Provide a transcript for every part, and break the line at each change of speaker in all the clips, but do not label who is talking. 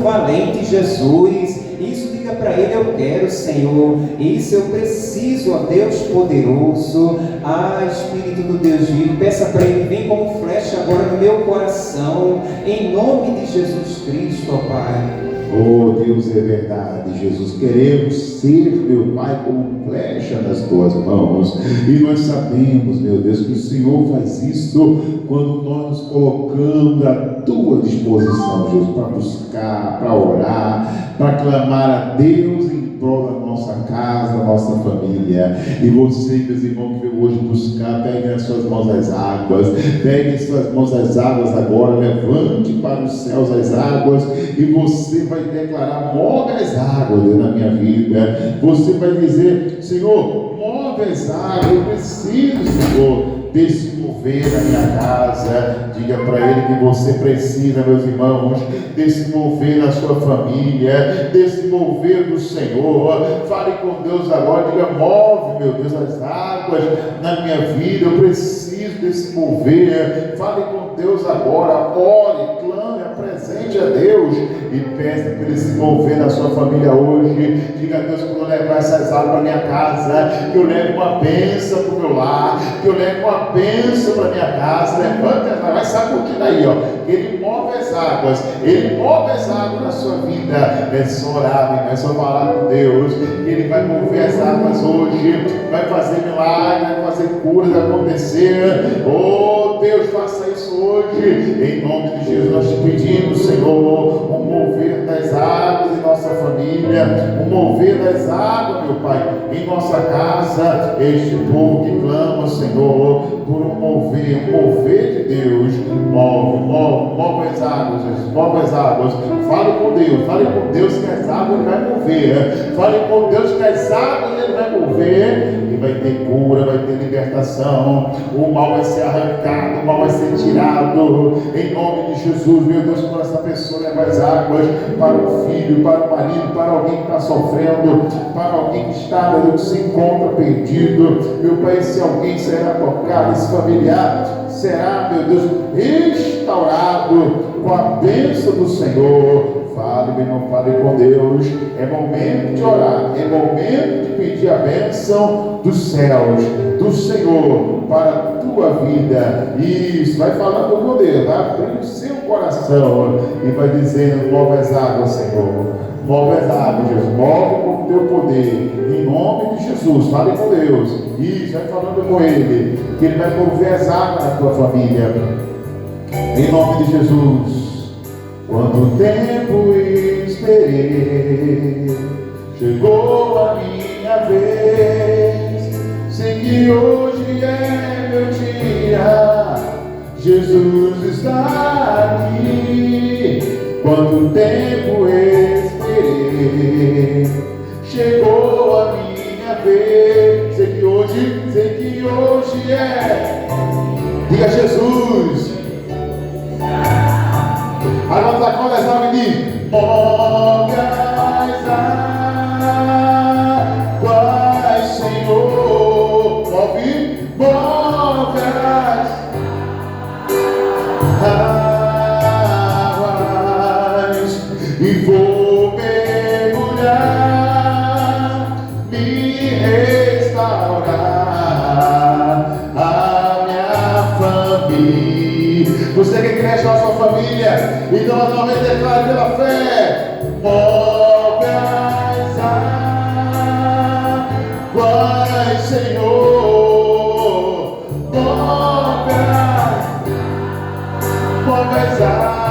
valente, Jesus. Isso diga para Ele: eu quero, Senhor. Isso eu preciso, ó Deus poderoso. Espírito do Deus vivo, peça para Ele: vem como flecha agora no meu coração, em nome de Jesus Cristo, ó Pai.
Oh Deus, é verdade, Jesus, queremos ser, meu Pai, como flecha nas tuas mãos, e nós sabemos, meu Deus, que o Senhor faz isso quando nós nos colocamos à tua disposição, Jesus, para buscar, para orar, para clamar a Deus em prol da nossa casa, da nossa família. E você, meus irmãos, que veio hoje buscar, pegue nas suas mãos as águas, pegue em suas mãos as águas agora, levante para os céus as águas, e você vai declarar: move as águas, Deus, na minha vida. Você vai dizer: Senhor, move as águas, eu preciso, Senhor, desse mover na minha casa. Diga para Ele que você precisa, meus irmãos, desse mover na sua família, desse mover do Senhor. Fale com Deus agora, diga: move, meu Deus, as águas na minha vida, eu preciso desse mover. Fale com Deus agora, ore, clame, apresente a Deus e peça para Ele se mover na sua família hoje. Diga a Deus que eu vou levar essas águas para minha casa, que eu leve uma bênção para o meu lar, que eu leve uma bênção para minha casa. Levanta, vai sacudindo aí, ó. Ele move as águas, Ele move as águas na sua vida. É só orar, é só falar com Deus, que Ele vai mover as águas hoje, vai fazer milagres, vai fazer curas acontecer. Oh Deus, faça isso hoje, em nome de Jesus. Nós te pedimos, Senhor, um mover das águas em nossa família, um mover das águas, meu Pai, em nossa casa. Este povo que clama, Senhor, por um mover de Deus. Move as águas, Jesus, move as águas. Fale com Deus que as águas Ele vai mover. Fale com Deus que as águas Ele vai mover, e vai ter cura, vai ter libertação. O mal vai ser arrancado, o mal vai ser tirado, em nome de Jesus. Meu Deus, por essa pessoa leva as águas para o filho, para o marido, para alguém que está sofrendo, para alguém que está, meu Deus, que se encontra perdido. Meu Pai, esse alguém será tocado, esse familiar será, meu Deus, restaurado com a bênção do Senhor. Fale, meu irmão, fale com Deus. É momento de orar, é momento de pedir a bênção dos céus, do Senhor, para a tua vida. Isso, vai falando com Deus, vai abrindo o seu coração e vai dizendo: move as águas, Senhor. Move as águas, Jesus. Move com o teu poder, em nome de Jesus. Fale com Deus. Isso, vai falando com Ele, que Ele vai mover as águas na tua família, em nome de Jesus. Quanto tempo esperei, chegou a minha vez. Sei que hoje é meu dia, Jesus está aqui. Quanto tempo esperei, chegou a minha vez. Sei que hoje é. Diga: Jesus. Agora da cola as águas e diz: move as águas, Senhor. Move as águas, e vou mergulhar, me restaurar a minha família. Você que cresce na sua família, então nós vamos declarar pela fé: move as águas, Senhor. Move as águas,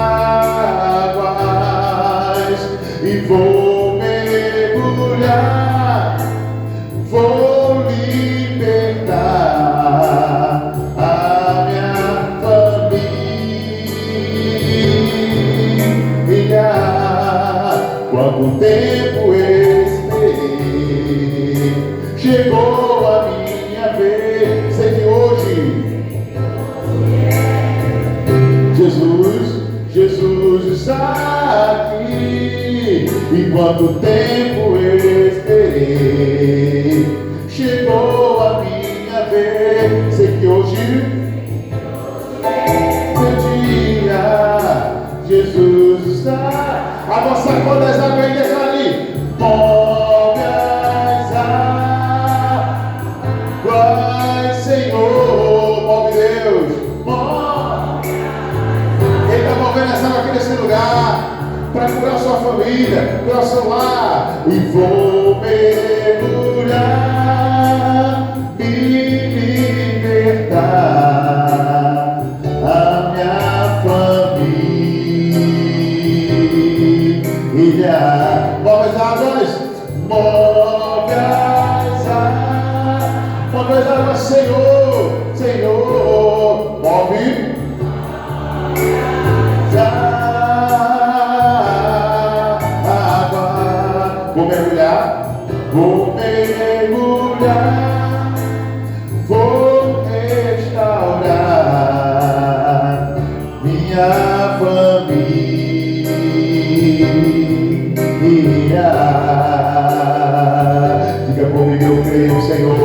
e vou mergulhar, vou libertar a minha família. Quanto tempo esperei, chegou a minha vez. Sei que hoje Jesus está aqui. E quanto tempo esperei, chegou a minha vez. Sei que hoje meu dia, Jesus está Agora sacode as águas e declare: move as águas, Senhor. Move, Deus. Move. Ele está movendo essa água aqui nesse lugar para curar sua família, curar seu lar. E vou mergulhar e libertar a minha família. Move as águas, move as águas, Senhor, Senhor, move. Vou mergulhar, vou restaurar minha família. Diga comigo, eu creio, Senhor,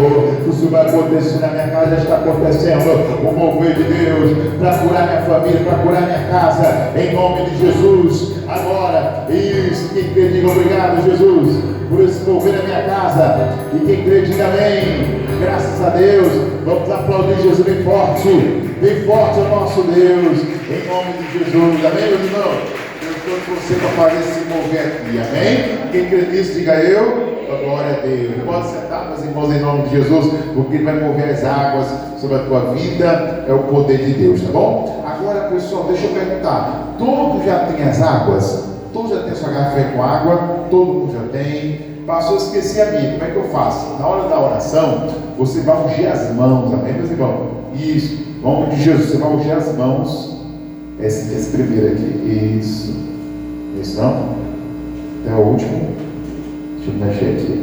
isso vai acontecer na minha casa, está acontecendo. O mover de Deus para curar minha família, para curar minha casa, em nome de Jesus. Agora, isso, quem crê, diga obrigado, Jesus, por esse mover na minha casa. E quem crê, diga amém. Graças a Deus. Vamos aplaudir Jesus bem forte ao nosso Deus, em nome de Jesus. Amém, meus irmãos? Eu estou com você para fazer esse mover aqui, amém? Quem crê nisso, diga eu. Glória a Deus. Pode sentar, meus irmãos, em nome de Jesus, porque Ele vai mover as águas sobre a tua vida. É o poder de Deus, tá bom? Agora, pessoal, deixa eu perguntar: todos já têm as águas? Todos já têm sua garrafa com água? Todo mundo já tem? Passou a esquecer a minha. Como é que eu faço? Na hora da oração, você vai ungir as mãos, amém, meus irmãos? Isso, em nome de Jesus, você vai ungir as mãos. Esse primeiro aqui, isso. Esse não? Até o último. Deixa eu mexer aqui.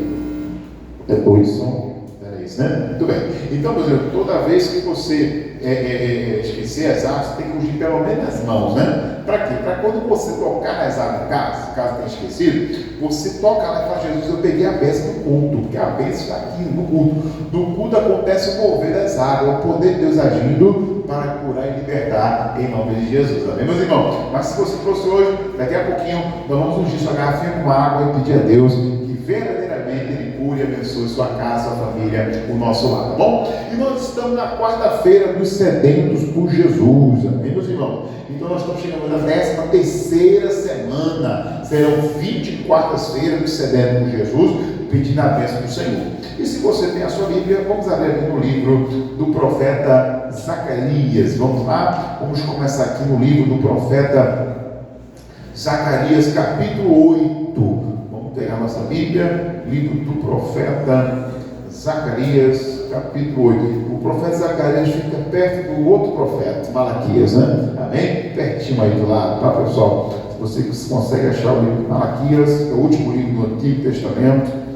Depois som. Era isso, né? Muito bem. Então, por exemplo, toda vez que você esquecer as águas, você tem que ungir pelo menos as mãos, né? Para quê? Para quando você tocar nas águas em casa, caso tenha esquecido, você toca lá e fala: Jesus, eu peguei a bênção do culto, porque a bênção está aqui no culto. No culto acontece o mover das águas, o poder de Deus agindo para curar e libertar em nome de Jesus. Amém, meus irmãos? Mas se você trouxe hoje, daqui a pouquinho, nós vamos ungir sua garrafinha com água e pedir a Deus que verdadeiramente Ele cure e abençoe sua casa, sua família, o nosso lar, tá bom? E nós estamos na quarta-feira dos sedentos por Jesus. Amém, meus irmãos? Então nós estamos chegando na 13ª semana. Serão 20 quartas-feiras dos sedentos por Jesus, pedindo a bênção do Senhor. E se você tem a sua Bíblia, vamos abrir aqui no livro do profeta Zacarias. Vamos lá? Vamos começar aqui no livro do profeta Zacarias, capítulo 8. Vamos pegar a nossa Bíblia, livro do profeta Zacarias, capítulo 8. O profeta Zacarias fica perto do outro profeta, Malaquias, né? Amém? Pertinho aí do lado, tá, pessoal? Se você consegue achar o livro de Malaquias, é o último livro do Antigo Testamento,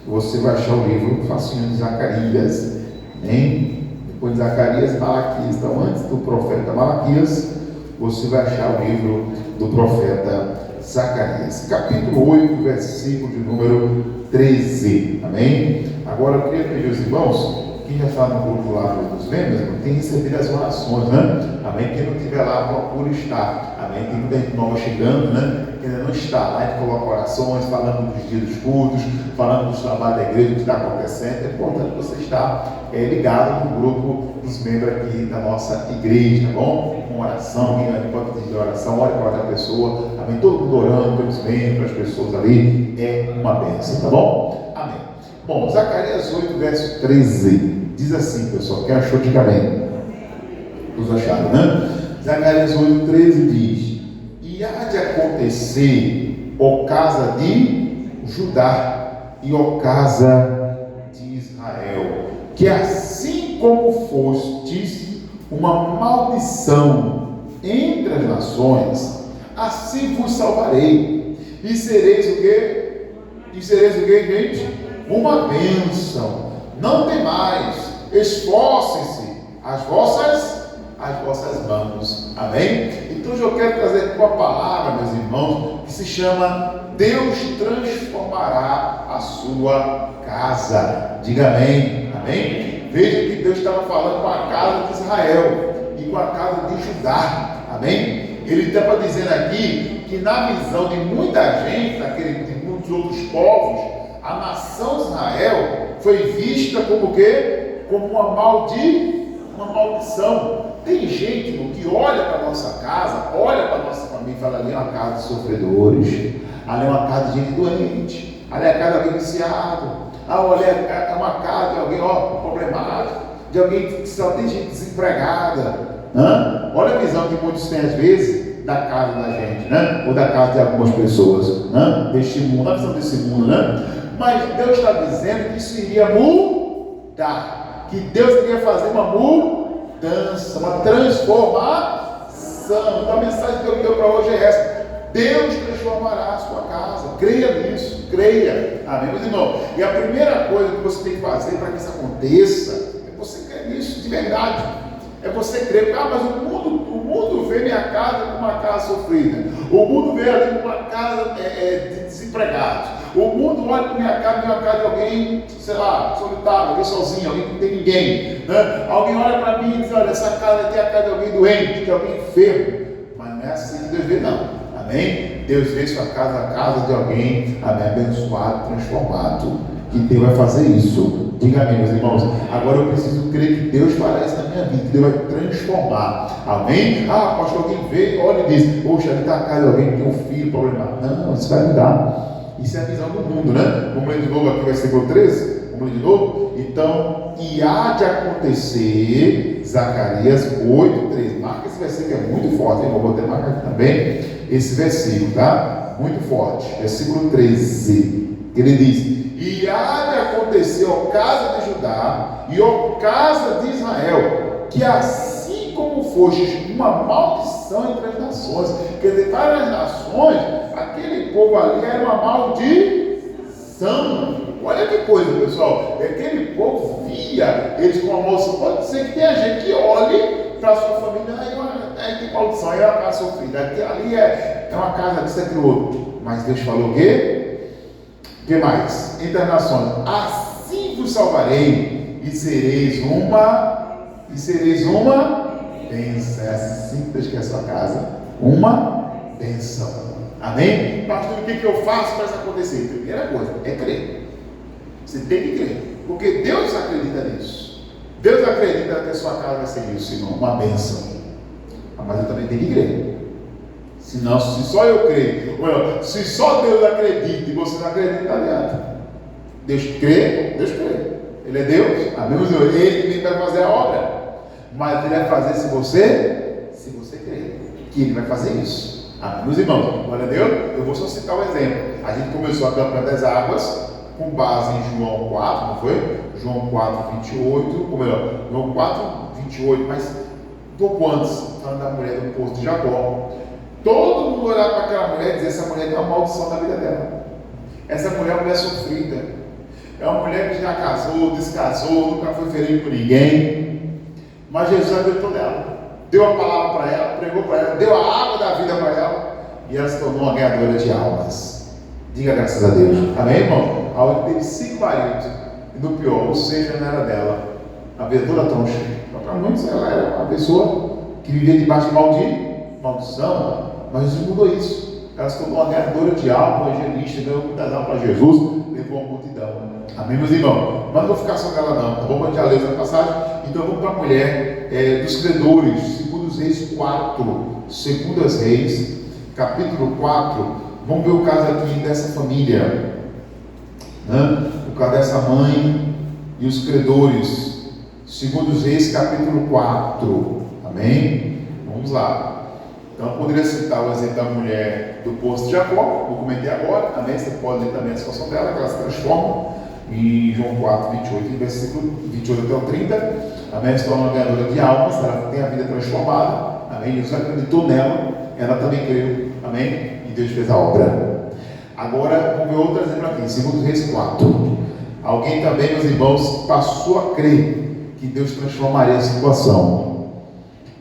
você vai achar o livro facinho de Zacarias. Amém? Depois de Zacarias, Malaquias. Então, antes do profeta Malaquias, você vai achar o livro do profeta Zacarias. Capítulo 8, versículo de número 13. Amém? Agora eu queria pedir aos irmãos, quem já está no grupo lá dos membros, tem recebido as orações, né? Amém? Quem não estiver lá, procura estar. Amém? Tem muita gente nova chegando, né? Que ainda não está lá, a gente coloca orações, falando dos dias dos cultos, falando dos trabalhos da igreja, do que está acontecendo. É importante você estar ligado no grupo dos membros aqui da nossa igreja, tá bom? Com oração, quem pode pedir oração, ore para outra pessoa. Amém? Todo mundo orando pelos membros, pelas pessoas ali, é uma bênção, tá bom? Amém. Bom, Zacarias 8, verso 13, diz assim, pessoal, quem achou, diga amém. Todos acharam, né? Zacarias 8, 13 diz: e há de acontecer, ó casa de Judá e ó casa de Israel, que assim como fostes uma maldição entre as nações, assim vos salvarei, e sereis o quê? E sereis o quê, gente? Uma bênção. Não temais, esforcem-se as vossas mãos. Amém? Então hoje eu quero trazer uma palavra, meus irmãos, que se chama: Deus transformará a sua casa. Diga amém. Amém? Veja que Deus estava falando com a casa de Israel e com a casa de Judá. Amém? Ele estava dizendo aqui que na visão de muita gente, de muitos outros povos, a nação de Israel foi vista como o quê? Como uma maldição. Tem gente que olha para a nossa casa, olha para a nossa família e fala: ali é uma casa de sofredores, ali é uma casa de gente doente, ali é a casa de alguém viciado, olha, é uma casa de alguém problemático, de alguém que só tem gente desempregada. Olha a visão que muitos têm às vezes da casa da gente, né? Ou da casa de algumas pessoas, né? Deste mundo, a visão desse mundo, né? Mas Deus está dizendo que isso iria mudar, que Deus iria fazer uma mudança, uma transformação. Então a mensagem que eu dou para hoje é essa: Deus transformará a sua casa. Creia nisso, creia. Amém, meus irmãos? E a primeira coisa que você tem que fazer para que isso aconteça é você crer nisso de verdade. É você crer, mas o mundo vê minha casa como uma casa sofrida. O mundo vê ali como uma casa de desempregados. O mundo olha para minha casa de alguém, sei lá, solitário, alguém sozinho, alguém que não tem ninguém. Né? Alguém olha para mim e diz: olha, essa casa aqui é a casa de alguém doente, de alguém enfermo. Mas não é assim que Deus vê, não. Amém? Deus vê sua casa, a casa de alguém, amém, abençoado, transformado. Que Deus vai fazer isso. Diga amém, meus irmãos. Agora eu preciso crer que Deus fará isso na minha vida, que Deus vai transformar. Amém? Pastor, alguém vê, olha e diz: poxa, ali está a casa de alguém que tem um filho problemático. Não, isso vai mudar. Isso é a visão do mundo, né? Vamos ler de novo aqui, versículo 13. Vamos ler de novo? Então, e há de acontecer, Zacarias 8:13. Marca esse versículo que é muito forte, hein? Vou até marcar aqui também esse versículo, tá? Muito forte. Versículo 13. Ele diz: e há de acontecer ao casa de Judá e ao casa de Israel, que assim como foste uma maldição entre as nações. Quer dizer, para as nações, aquele povo ali era uma maldição. Olha que coisa, pessoal. Aquele povo via eles com uma maldição. Pode ser que tenha gente que olhe para a sua família: que maldição, é uma casa sofrida, ali é uma casa disso, aquilo outro. Mas Deus falou o quê? O que mais? Entre as nações: assim vos salvarei e sereis uma bênção. É assim que Deus quer a sua casa, uma bênção. Amém? Pastor, o que eu faço para isso acontecer? Primeira coisa é crer. Você tem que crer, porque Deus acredita nisso. Deus acredita que a sua casa vai ser isso, senão uma bênção. Mas eu também tenho que crer. Senão, se só eu creio, se só Deus acredita e você não acredita, não adianta. Deus crê. Ele é Deus, amém? Ele vai fazer a obra, mas Ele vai fazer se você crer, que Ele vai fazer isso. Amém, meus irmãos? Glória a Deus. Eu vou só citar um exemplo. A gente começou a campanha das águas com base em João 4, não foi? João 4:28, ou melhor, João 4:28, mas um pouco antes, falando da mulher do poço de Jacó. Todo mundo olhar para aquela mulher e dizer: essa mulher tem uma maldição na vida dela. Essa mulher é uma mulher sofrida. É uma mulher que já casou, descasou, nunca foi ferido por ninguém. Mas Jesus acreditou nela. Deu a palavra para ela, pregou para ela, deu a água da vida para ela. E ela se tornou uma ganhadora de almas. Diga graças a Deus. Amém, irmão? A outra teve 5 maridos. E do pior, o 6 não era dela. A vida toda troncha. Para muitos, ela era uma pessoa que vivia debaixo de maldição. Mas Jesus mudou isso. Ela se tornou uma ganhadora de alma, uma evangelista, deu muitas almas para Jesus, levou uma multidão. Amém, meus irmãos? Mas não vou ficar só nela, não. Tá bom? A gente já leu essa passagem. Então vamos para a mulher dos credores, 2 Reis 4. 2 Reis, capítulo 4. Vamos ver o caso aqui dessa família, né? O caso dessa mãe e os credores. 2 Reis, capítulo 4. Amém? Vamos lá. Então, eu poderia citar o exemplo da mulher do poço de Jacó, vou comentar agora, amém? Você pode ler também a situação dela, que ela se transforma em João 4:28, versículo 28 até o 30, amém? Se torna uma ganhadora de almas, ela tem a vida transformada, amém? Jesus acreditou nela, ela também creu, amém? E Deus fez a obra. Agora, vamos ver outro exemplo aqui, 2 Reis 4. Alguém também, meus irmãos, passou a crer que Deus transformaria a situação.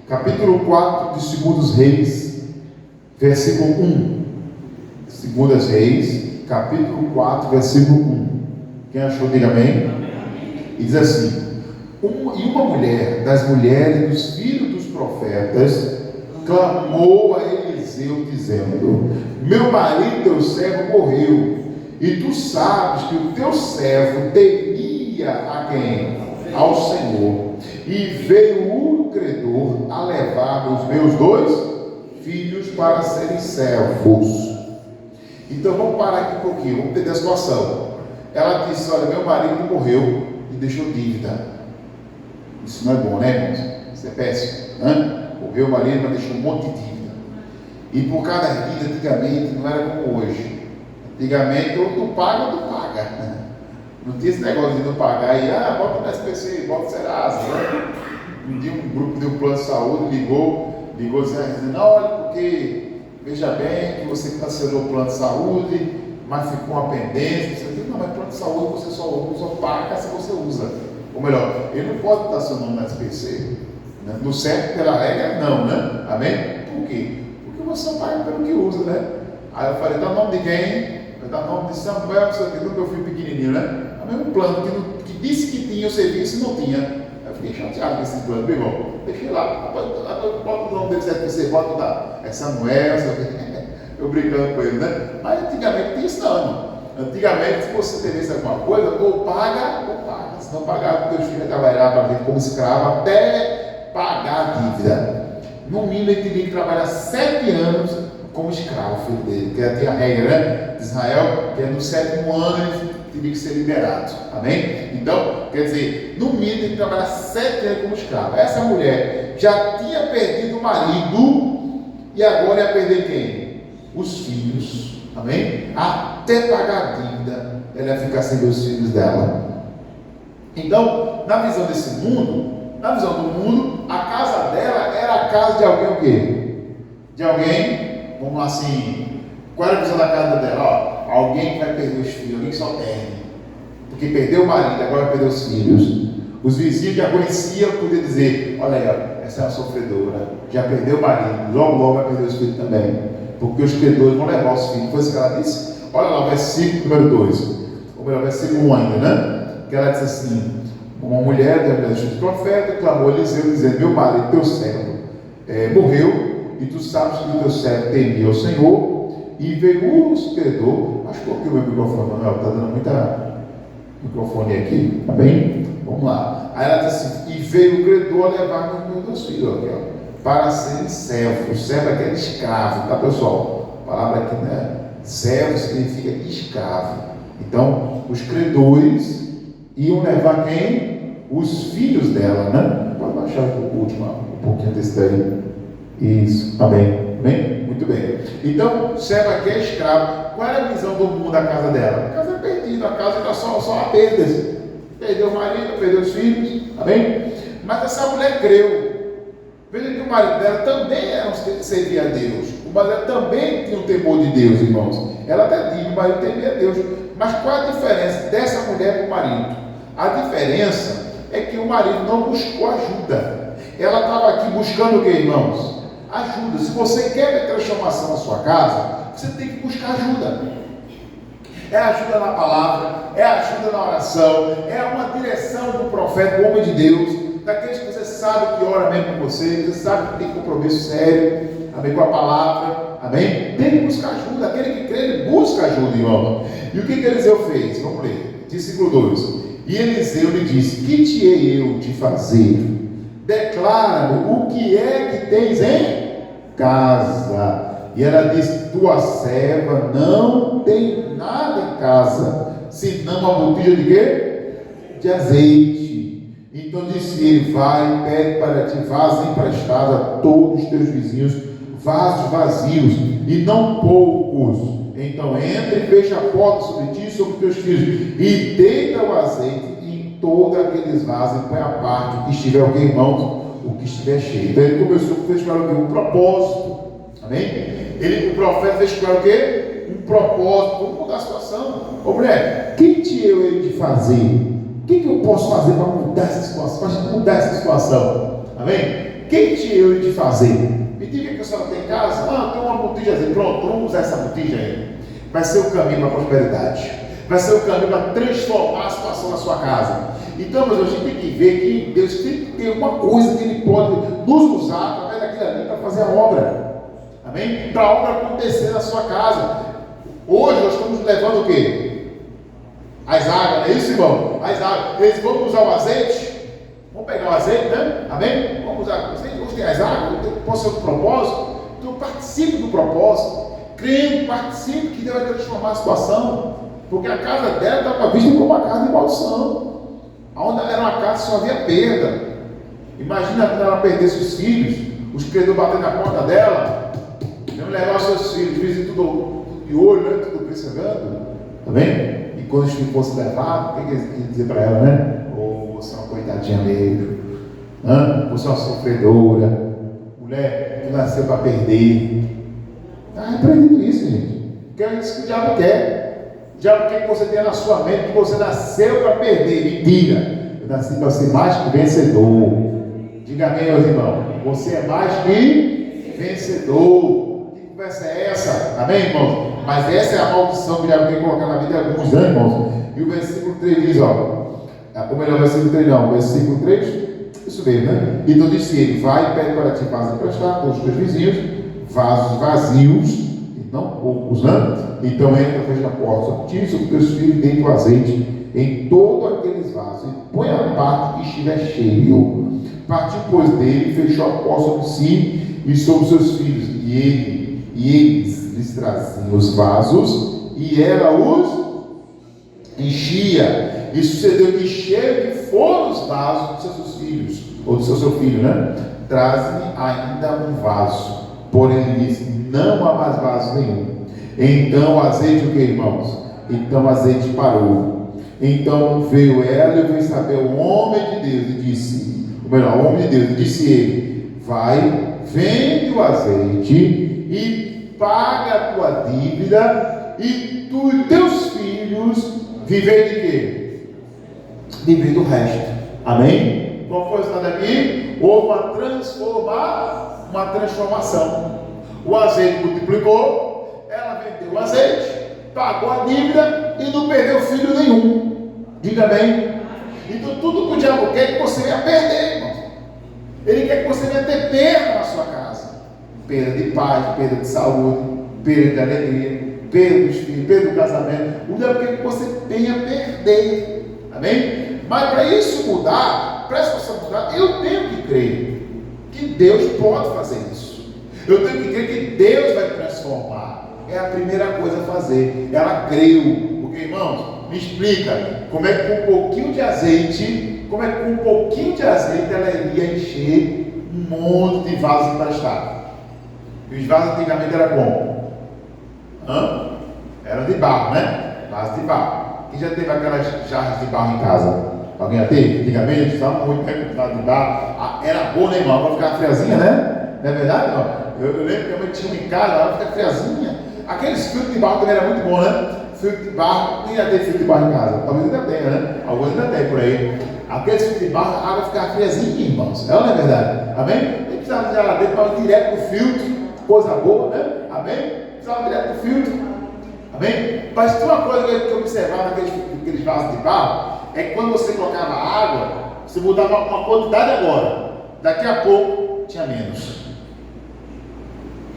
Capítulo 4 de 2 Reis, versículo 1. 2 Reis, capítulo 4, versículo 1. Quem achou, diga amém. E diz assim: e uma mulher das mulheres dos filhos dos profetas clamou a Eliseu Eliseu, dizendo: meu marido, teu servo, morreu, e tu sabes que o teu servo temia a quem? Ao Senhor. E veio o credor a levar os meus 2 filhos para serem servos. Então vamos parar aqui um pouquinho, vamos entender a situação. Ela disse: olha, meu marido morreu e deixou dívida. Isso não é bom, né, irmãos? Isso é péssimo, né? Morreu o marido, mas deixou um monte de dívida. E por cada dívida, antigamente, não era como hoje. Antigamente, ou tu paga ou tu paga. Não tinha esse negócio de não pagar e, bota no SPC, bota no Serasa, né? Um dia um grupo de um plano de saúde ligou dizendo: não, olha, porque veja bem que você cancelou o plano de saúde, mas ficou uma pendência. Você diz: não, mas plano de saúde você só paga se você usa. Ou melhor, ele não pode dar seu nome na SPC. Né? No certo, pela regra, não, né? Amém? Por quê? Porque você só paga pelo que usa, né? Aí eu falei: dá o nome de quem? Vai dar o nome de Samuel, do meu filho pequenininho, né? É o mesmo plano que disse que tinha o serviço e não tinha. Aí eu fiquei chateado com esse plano, meu irmão. Deixei lá, bota o nome dele certo, você bota lá. É Samuel, eu brincando com ele, né? Mas antigamente tinha isso não. Antigamente, se você devesse alguma coisa, ou paga. Se não pagar, o teu filho vai trabalhar para ver como escravo até pagar a dívida. No mínimo, ele teria que trabalhar 7 anos como escravo, filho dele, que tinha a regra, né, de Israel, que no 7º ano ele teria que ser liberado. Amém? Então, quer dizer, no mínimo tem que trabalhar 7 anos como escravo. Essa mulher já tinha perdido o marido e agora ia perder quem? Os filhos. Amém? Até pagar a dívida, ela ia ficar sem os filhos dela. Então, na visão desse mundo, na visão do mundo, a casa dela era a casa de alguém o quê? De alguém, vamos lá assim, qual era a visão da casa dela? Alguém que vai perder os filhos, alguém que só perde. Porque perdeu o marido, agora perdeu os filhos. Os vizinhos já conheciam, podiam dizer: olha aí, essa é uma sofredora, já perdeu o marido, logo vai perder os filhos também. Porque os credores vão levar os filhos. Foi isso que ela disse? Olha lá, versículo número 2, ou melhor, versículo 1 ainda, né? Que ela disse assim: uma mulher do profeta clamou a Eliseu, dizendo: meu marido, teu servo, morreu, e tu sabes que o teu servo temia ao Senhor, e veio o credor. Acho que coloquei o meu microfone, Manuel, está dando muita microfone aqui, tá bem? Vamos lá. Aí ela disse assim: e veio o credor a levar os meus filhos, aqui, para serem servos. Servo é aquele escravo, tá, pessoal? A palavra aqui, né? Servo significa escravo. Então, os credores iam levar quem? Os filhos dela, né? Pode baixar o último, um pouquinho desse daí. Isso, tá bem? Bem? Muito bem. Então, servo aqui é escravo. Qual era a visão do mundo da casa dela? A casa é perdida, a casa era só a perdas. Perdeu o marido, perdeu os filhos, tá bem? Mas essa mulher creu. Veja que o marido dela também servia a Deus. O marido dela também tinha um temor de Deus, irmãos. Ela até diz: o marido temia a Deus. Mas qual a diferença dessa mulher para o marido? A diferença é que o marido não buscou ajuda. Ela estava aqui buscando o que, irmãos? Ajuda. Se você quer ver transformação na sua casa, você tem que buscar ajuda. É ajuda na palavra, é ajuda na oração, é uma direção do profeta, do homem de Deus, daqueles que você sabe que ora mesmo com você sabe que tem compromisso sério, amém, com a palavra, amém? Tem que buscar ajuda. Aquele que crê, ele busca ajuda, irmão. E o que Eliseu fez? Vamos ler, versículo 2. E Eliseu lhe disse: que te hei eu de fazer? Declara-me o que é que tens em casa. E ela disse: tua serva não tem nada em casa, senão uma botija de quê? De azeite. Então disse ele: vai, pede para ti vasos emprestados a todos os teus vizinhos, vasos vazios, e não poucos. Então entra e fecha a porta sobre ti e sobre teus filhos, e deita o azeite em todos aqueles vasos, e põe a parte o que estiver, alguém, irmãos, o que estiver cheio. Então ele começou a fechar um propósito. Amém? O profeta fez com o quê? Um propósito. Vamos mudar a situação. Ô mulher, o que te eu hei de fazer? O que eu posso fazer para mudar essa situação? Para mudar essa situação? Amém? O que te eu hei de fazer? Me diga que a senhora tem em casa. Tem uma botija de azeite. Pronto, vamos usar essa botija aí. Vai ser o caminho para a prosperidade. Vai ser o caminho para transformar a situação na sua casa. Então, mas a gente tem que ver que Deus tem que ter uma coisa que Ele pode nos usar através daquilo ali para fazer a obra. Amém? Para a obra acontecer na sua casa. Hoje nós estamos levando o quê? As águas, não é isso, irmão? As águas. Eles vão usar o azeite. Vamos pegar o azeite, né? Amém? Vamos usar o azeite. Hoje tem as águas, pode ser o propósito. Então participe do propósito. Creio, participe que Deus vai transformar a situação. Porque a casa dela estava vista como uma casa de maldição. Onde era uma casa só havia perda. Imagina quando ela perdesse os filhos, os credores batendo na porta dela, não levar os seus filhos, dizem tudo de olho, né? Tudo percebendo. Tá vendo? E quando os filhos fossem levados, o que eles iam dizer para ela, né? Oh, você é uma coitadinha mesmo. Você é uma sofredora. Mulher, tu nasceu para perder. Está repreendido isso, gente. Porque é isso que o diabo quer. O diabo quer que você tenha na sua mente que você nasceu para perder. Mentira. Eu nasci para ser mais que vencedor. Diga amém, meus irmãos. Você é mais que vencedor. Que conversa é essa? Amém, irmãos? Mas essa é a maldição que o diabo quer colocar na vida de alguns, né, irmãos? E o versículo 3 diz, ou melhor, o versículo 3 não, o versículo 3, isso mesmo, né? Então disse ele: vai e pede para ti vasos emprestados todos os teus vizinhos, vasos vazios, e não poucos, né? Então entra, fecha a porta sobre ti, sobre teus filhos, deita o azeite em todos aqueles vasos, e põe a parte que estiver cheio. Partiu, pois, dele, fechou a porta sobre si e sobre seus filhos, e eles lhes traziam os vasos, e ela os enchia. E sucedeu que cheio que foram os vasos dos seus filhos, ou do seu filho, né? Traz-me ainda um vaso. Porém ele disse: não há mais vaso nenhum. Então o azeite, o que, irmãos? Então o azeite parou. Então veio ela e veio saber o homem de Deus e disse, ou melhor, o homem de Deus, e disse ele: vai, vende o azeite e paga a tua dívida, e tu e teus filhos viver de quê? Viver do resto. Amém? Qual foi o estado aqui? Houve uma transformação. O azeite multiplicou, ela vendeu o azeite, pagou a dívida e não perdeu filho nenhum. Diga bem. Então tudo que o diabo quer é que você venha perder, irmão. Ele quer que você venha ter perda na sua casa. Perda de paz, perda de saúde, perda de alegria, perda dos filhos, perda do casamento. O diabo quer que você venha perder. Amém? Mas para isso mudar, para essa situação mudar, eu tenho que crer que Deus pode fazer isso. Eu tenho que crer que Deus vai transformar. É a primeira coisa a fazer. Ela creu. Porque, irmãos, me explica como é que com um pouquinho de azeite, ela iria encher um monte de vasos emprestados. E os vasos antigamente eram como? Eram de barro, né? Vasos de barro. Quem já teve aquelas jarras de barro em casa? Alguém já teve? Antigamente, estava muito de barro. Era boa, né, irmão? Ela ficava friazinha, né? Não é verdade, irmão? Eu lembro que a mãe tinha uma em casa, ela ficava friazinha. Aqueles filtros de barro também era muito bom, né? Filtro de barro, quem já tem filtro de barro em casa? Talvez ainda tenha, né? Alguns ainda tem por aí. Aqueles filtros de barro, a água ficava friazinha, irmãos. Não é verdade? Amém? Nem precisava de geladeira para ir direto no filtro. Coisa boa, né? Amém? Precisava direto no filtro. Amém? Mas tem uma coisa que eu observava naqueles vasos de barro, é que quando você colocava água, você mudava uma quantidade agora. Daqui a pouco tinha menos.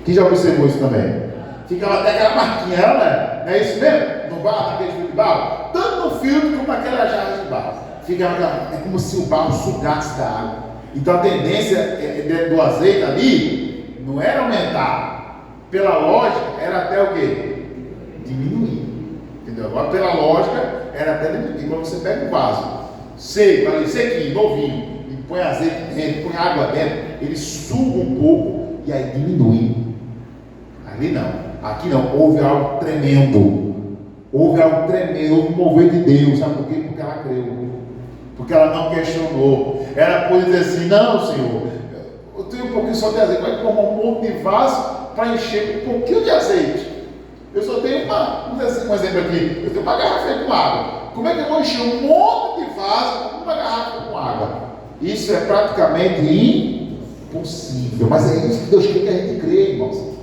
Quem já observou isso também? Ficava até aquela marquinha, né? Não é isso mesmo? No barro, naquele filtro de barro, tanto no filtro como naquelas jarras de barro. É como se o barro sugasse da água. Então a tendência do azeite ali não era aumentar. Pela lógica, era até o quê? Diminuir. Entendeu? Agora, pela lógica, era até diminuir. Quando você pega um vaso seco, ali, sequinho, novinho, e põe azeite dentro, põe água dentro, ele suga um pouco e aí diminui. Ali não. Aqui não, houve algo tremendo. Houve algo tremendo, houve um mover de Deus. Sabe por quê? Porque ela creu. Porque ela não questionou. Ela pôde dizer assim: não, Senhor, eu tenho um pouquinho só de azeite. Vai tomar um monte de vaso para encher um pouquinho de azeite. Eu só tenho vamos dizer assim, um exemplo aqui. Eu tenho uma garrafa com água. Como é que eu vou encher um monte de vaso com uma garrafa com água? Isso é praticamente impossível. Mas é isso que Deus quer que a gente crê, irmãos.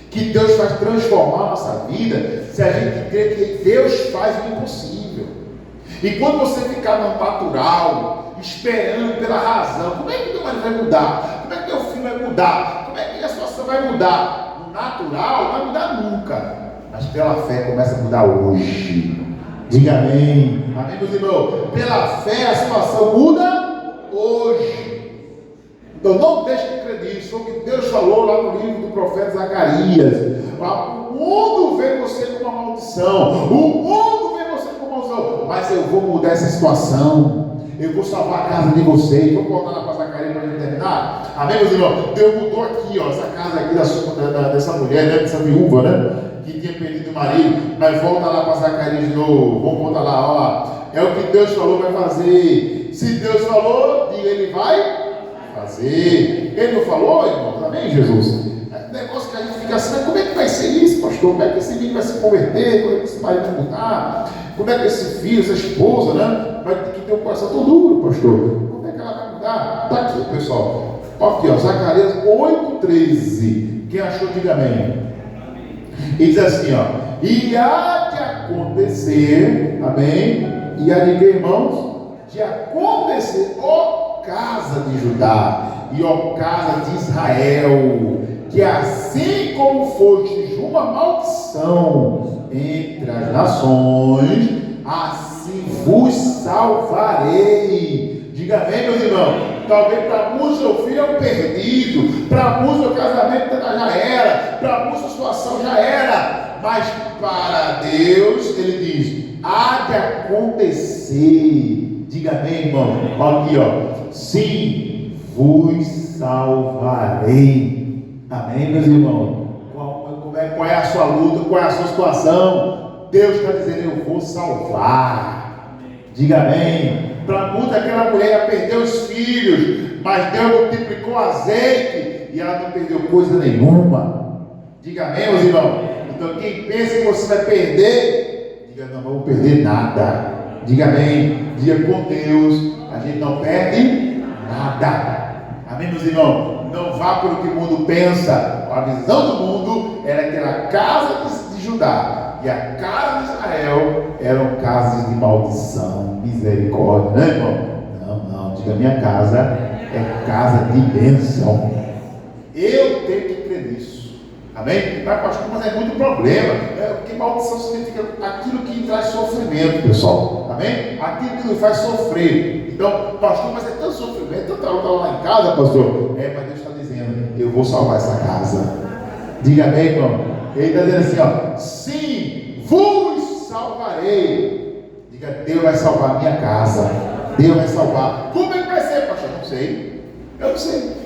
Que Deus vai transformar a nossa vida se a gente crê que Deus faz o impossível. E quando você ficar no natural, esperando pela razão, como é que meu marido vai mudar? Como é que meu filho vai mudar? Como é que a situação vai mudar? No natural não vai mudar nunca, mas pela fé começa a mudar hoje. Diga amém. Amém, meus irmãos? Pela fé a situação muda hoje. Então não deixe de crer nisso. Foi o que Deus falou lá no livro do profeta Zacarias. O mundo vê você como uma maldição. O mundo vê você como uma maldição. Mas eu vou mudar essa situação. Eu vou salvar a casa de vocês. Vamos voltar lá para Zacarias para a gente terminar? Amém, meus irmãos? Deus mudou aqui, ó, essa casa aqui dessa mulher, né, dessa viúva, né? Que tinha perdido o marido. Mas volta lá para Zacarias de novo. Vamos voltar lá, ó. É o que Deus falou, vai fazer. Se Deus falou, diga, Ele vai fazer. Ele não falou, irmão? Amém, Jesus? É um negócio que a gente fica assim, mas como é que vai ser isso, pastor? Como é que esse menino vai se converter? Como é que esse marido vai mudar? Como é que esse filho, essa esposa, né? Vai ter que ter um coração tão duro, pastor. Como é que ela vai mudar? Está aqui, pessoal. Aqui, ó, Zacarias 8,13. Quem achou, diga amém. E diz assim, ó. E há de acontecer, amém? E há de que, irmãos? De acontecer, ó casa de Judá e ó casa de Israel, que assim como foste uma maldição entre as nações, assim vos salvarei. Diga amém, meus irmãos. Talvez para muitos o filho é um perdido, para muitos o casamento já era, para muitos a situação já era, mas para Deus ele diz: há de acontecer. Diga amém, irmão. Aqui, ó. Sim, vos salvarei. Amém, meus irmãos? Qual é a sua luta? Qual é a sua situação? Deus está dizendo: eu vou salvar. Diga amém. Para muitos, aquela mulher ia perder os filhos, mas Deus multiplicou azeite e ela não perdeu coisa nenhuma. Diga amém, meus irmãos. Então, quem pensa que você vai perder, diga: não vou perder nada. Diga amém. Diga: com Deus a gente não perde nada. Amém, meus irmãos? Não vá pelo que o mundo pensa. A visão do mundo era que a casa de Judá e a casa de Israel eram casas de maldição, misericórdia, né, irmão? Não, diga: minha casa é casa de bênção. Eu tenho que crer nisso. Amém? Mas pastor, mas é muito problema. Porque maldição significa aquilo que traz sofrimento, pessoal. Amém? Aquilo que nos faz sofrer. Então, pastor, mas é tanto sofrimento, tanta luta lá em casa, pastor. Mas Deus está dizendo: eu vou salvar essa casa. Diga amém, irmão. Ele está dizendo assim, ó: sim, vos salvarei. Diga: Deus vai salvar a minha casa. Deus vai salvar. Como é que vai ser, pastor? Não sei. Eu não sei.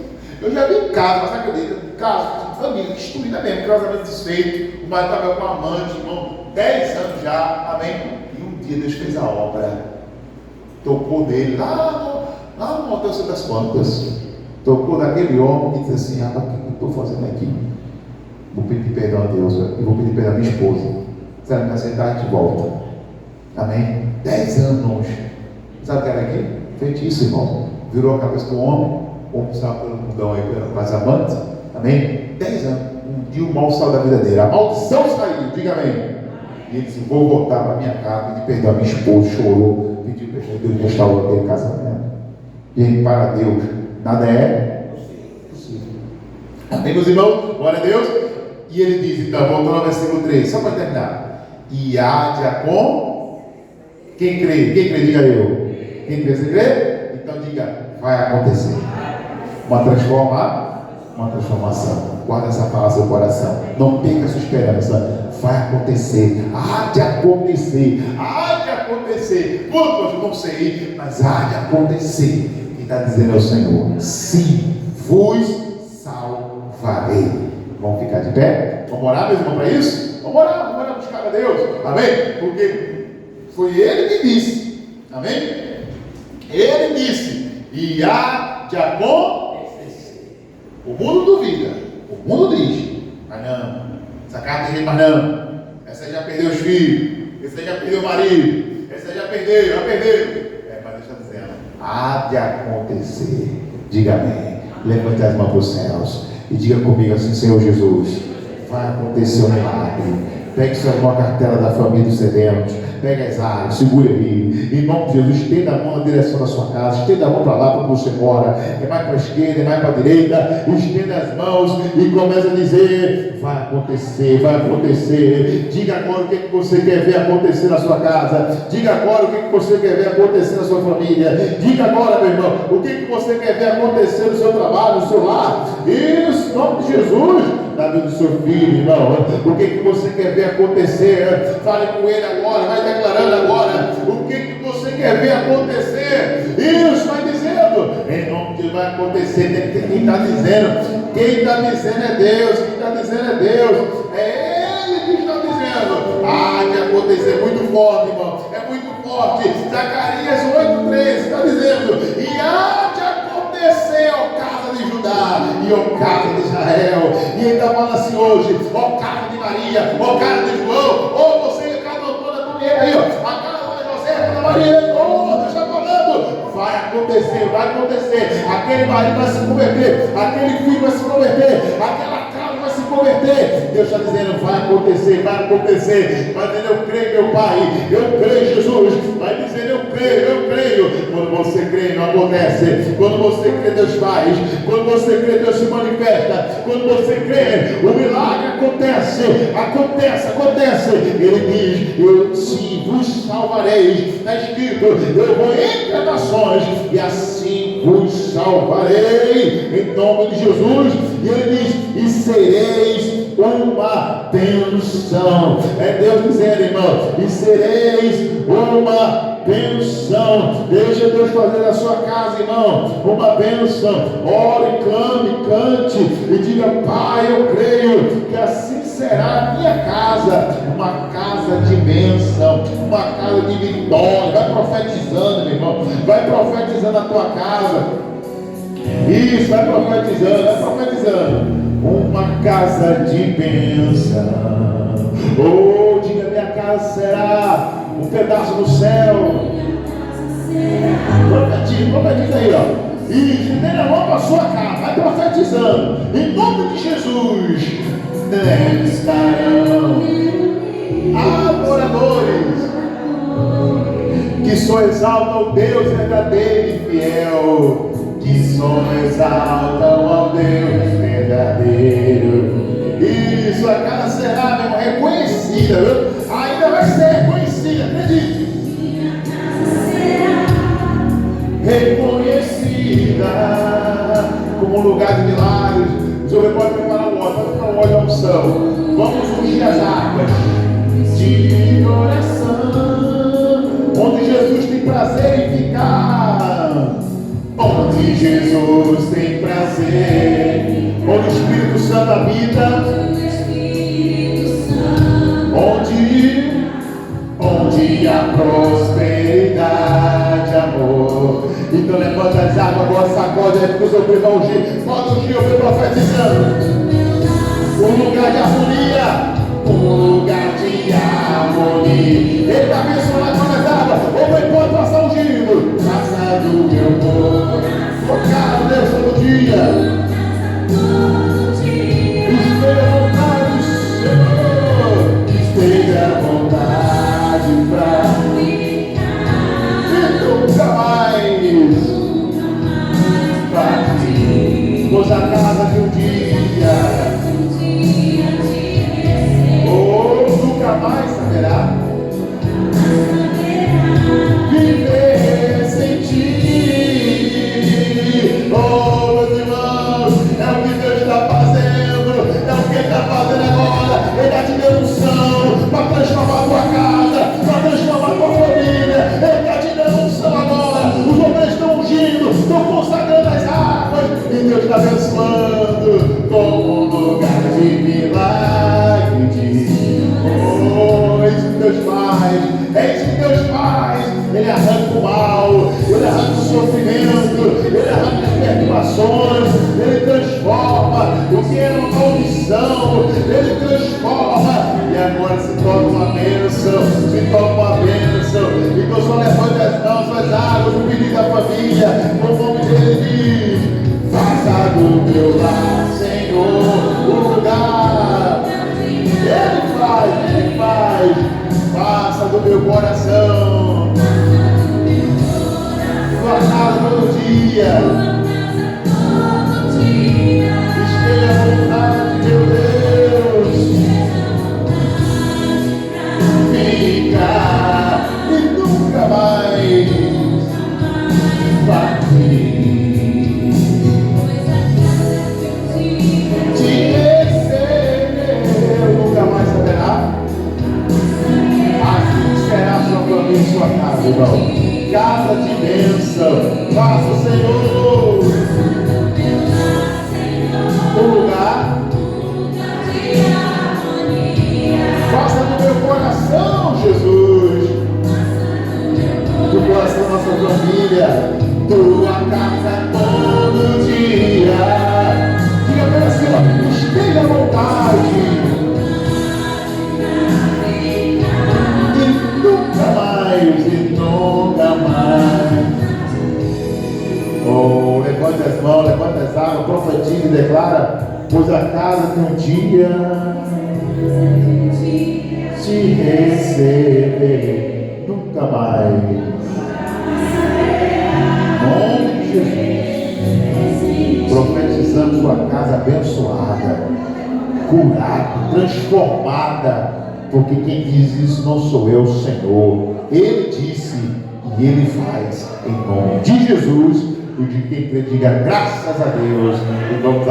Eu já vi casos, mas acredita, casos de família destruída mesmo, casamento desfeito, o marido estava com a amante, irmão, 10 anos já, amém? E um dia Deus fez a obra, tocou nele, lá no Montanha das Quantas, tocou naquele homem e disse assim: rapaz, o que eu estou fazendo aqui? Vou pedir perdão a Deus e vou pedir perdão à minha esposa. Se ela me aceitar, a gente volta. Amém? 10 anos longe. Sabe o que era aqui? Feitiço, irmão. Virou a cabeça do homem. O homem estava pelo mundão aí, pelas amantes. Amém? 10 anos. Um dia o mal saiu da vida dele. A maldição saiu. Diga amém. E ele disse: vou voltar para minha casa, pedir perdão à minha esposa. Chorou, pediu perdão. Deus restaurou aquele casamento. E aí, para Deus, nada é possível. Amém, meus irmãos? Glória a Deus. E ele diz, então, voltando ao versículo 3, só para terminar: e há de acontecer. Quem crê? Quem crê? Diga eu. Quem crê? Você crê? Então diga: vai acontecer. Uma transformação. Guarda essa palavra no seu coração. Não perca a sua esperança. Vai acontecer. Há de acontecer. Há de acontecer. Quando? Eu não sei, mas há de acontecer. Quem está dizendo é o Senhor: sim, vos salvarei. Vamos ficar de pé? Vamos orar, meu irmão, para isso? Vamos orar buscar a Deus. Amém? Porque foi Ele que disse. Amém? Ele disse: e há de acontecer. O mundo duvida, o mundo diz: mas não, essa casa tem gente, mas não. Essa aí já perdeu os filhos, esse aí já perdeu o marido, esse aí já perdeu. Mas Deus está dizendo: há de acontecer. Diga amém. Levante as mãos para os céus e diga comigo assim: Senhor Jesus, vai acontecer um milagre. Pegue sua cartela da família dos sedentos. Pega as áreas, segure aí. Em nome de Jesus, estenda a mão na direção da sua casa. Estenda a mão para lá, para onde você mora. É mais para a esquerda, é mais para a direita. Estenda as mãos e começa a dizer: vai acontecer, vai acontecer. Diga agora o que você quer ver acontecer na sua casa. Diga agora o que você quer ver acontecer na sua família. Diga agora, meu irmão, o que você quer ver acontecer no seu trabalho, no seu lar. Isso, em nome de Jesus. Na vida do seu filho, irmão. O que você quer ver acontecer? Fale com ele agora, vai declarando agora. O que você quer ver acontecer? Isso, vai dizendo. Em nome de Deus vai acontecer. Quem está dizendo? Quem está dizendo é Deus. Quem está dizendo é Deus. É Ele que está dizendo. De acontecer. Muito forte, irmão. É muito forte. Zacarias 8:13 está dizendo. E há de acontecer, ó casa de Judá e ó casa de Israel. E ele está falando assim hoje: ó casa de Maria, ó casa de João, ó você, casa toda com ele aí, ó, a casa de José, da Maria, ó, Deus está falando. Vai acontecer, vai acontecer. Aquele marido vai se converter, aquele filho vai se converter, aquela casa vai se converter. Deus está dizendo: vai acontecer, vai acontecer. Vai dizer: eu creio, meu Pai, eu creio, Jesus. Vai dizer: eu creio, eu creio. Quando você crê, não acontece. Quando você crê, Deus faz. Quando você crê, Deus se manifesta. Quando você crê, o milagre acontece. Acontece, acontece. Ele diz: eu sim vos salvarei. Está escrito: eu vou entre as nações e assim vos salvarei. Em nome de Jesus. E ele diz: e sereis uma bênção. É Deus dizendo, irmão: e sereis uma bênção. Deixa Deus fazer na sua casa, irmão, uma bênção. Ore, clame, cante e diga: Pai, eu creio que assim será a minha casa, uma casa de bênção, uma casa de vitória. Vai profetizando, meu irmão, vai profetizando a tua casa. Isso, vai profetizando, vai profetizando. Uma casa de bênção. Oh, diga: minha casa será um pedaço do céu. Profetiza aí, ó. E primeira mão para a sua casa, vai profetizando. Em nome de Jesus. Nele estarão adoradores que só exaltam o Deus verdadeiro e fiel. Que só exaltam ao Deus verdadeiro. Isso, a casa será, meu irmão, reconhecida, viu? Ainda vai ser reconhecida, acredite. Reconhecida como um lugar de milagres. O Senhor pode preparar um óleo, pode preparar um óleo de unção. Vamos ungir as águas de oração, onde Jesus tem prazer em ficar. Onde Jesus tem prazer, onde o Espírito Santo habita, onde há prosperidade, amor. Então levanta as águas, agora sacode aí que os outros vão ungir. Pode ungir, eu vou profetizando. Um lugar de harmonia, um lugar de harmonia. Ele está abençoando agora as águas. Ou pode passar ungindo. Casa do meu povo, tocar Deus todo dia. Esteja à vontade, Senhor. Esteja à vontade pra e nunca mais partimos a casa de um dia. Ou nunca mais saberá viver sem ti. Oh, meus irmãos, é o que Deus está fazendo, é o que Ele está fazendo agora. Ele está te dando unção para transformar a tua casa, para transformar a tua família. Ele está te dando unção agora. Os homens estão ungindo, estão consagrando as águas, e Deus está abençoando como um lugar de milagre. Oh, é isso que Deus faz, é isso que Deus faz. Ele arranca o mal, Ele arranca o sofrimento, Ele arranca as perturbações, Ele transforma o que era uma maldição, Ele transforma, e agora se torna uma bênção, se torna uma bênção. Então só levante as mãos, as águas, o pedido da família, o nome dele diz: faça do meu lar, Senhor, o lugar. Ele faz, Ele meu coração. Sua casa todo dia. Esteja à vontade, meu Deus. Fica e nunca mais partir. Te receber, nunca mais saberá. Assim será sua família e sua casa, irmão. Casa de bênção. Faça, Senhor, o lugar. Faça do meu coração, Jesus, do coração da nossa família, tua casa todo dia. Diga bem assim, ó, esteja à vontade. E nunca mais. Oh, levante as mãos, levante as armas, profetiza e declara: pois a casa tem um dia te receber, nunca mais. Em nome de Jesus, profetizando sua casa abençoada, curada, transformada. Porque quem diz isso não sou eu, Senhor. Ele disse e Ele faz em nome de Jesus. E de quem crê, diga graças a Deus. E vamos